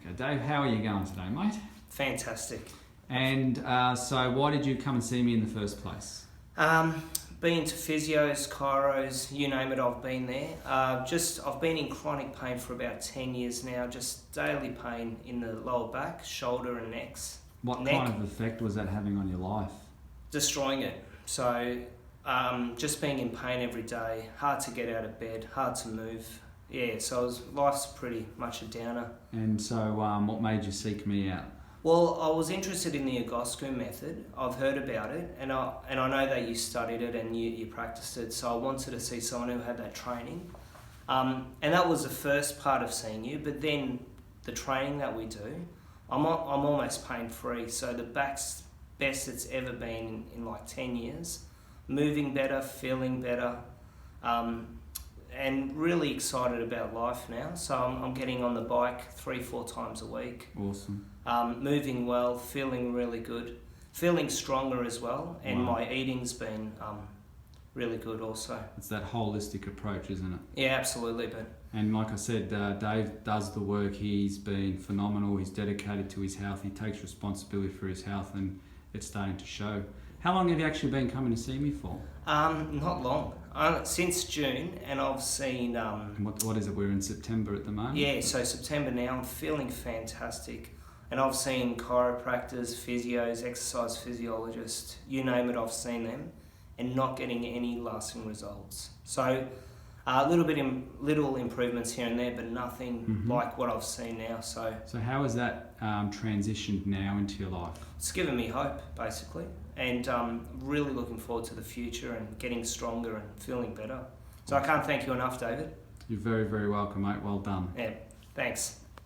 Okay, Dave, how are you going today, mate? Fantastic. And so why did you come and see me in the first place? Been to physios, chiros, you name it, I've been there. I've been in chronic pain for about 10 years now, just daily pain in the lower back, shoulder and neck. What kind of effect was that having on your life? Destroying it. So just being in pain every day, hard to get out of bed, hard to move. Yeah, so life's pretty much a downer. And so what made you seek me out? Well, I was interested in the Agoscu method. I've heard about it, and I know that you studied it and you practiced it, so I wanted to see someone who had that training. And that was the first part of seeing you, but then the training that we do, I'm almost pain-free, so the back's best it's ever been in like 10 years. Moving better, feeling better, and really excited about life now. So I'm getting on the bike 3-4 times a week. Awesome. Moving well, feeling really good, feeling stronger as well, and Wow. my eating's been really good also. It's that holistic approach, isn't it? Yeah, absolutely. But And like I said, Dave does the work. He's been phenomenal. He's dedicated to his health. He takes responsibility for his health, and it's starting to show. How long have you actually been coming to see me for? Not long. Since June, and I've seen... And what is it? We're in September at the moment? Yeah, so September now, I'm feeling fantastic. And I've seen chiropractors, physios, exercise physiologists, you name it, I've seen them, and not getting any lasting results. So little improvements here and there, but nothing like what I've seen now. So how has that transitioned now into your life? it's given me hope, basically, and really looking forward to the future and getting stronger and feeling better. So I can't thank you enough, David. You're very, very welcome, mate. Well done. Yeah, thanks.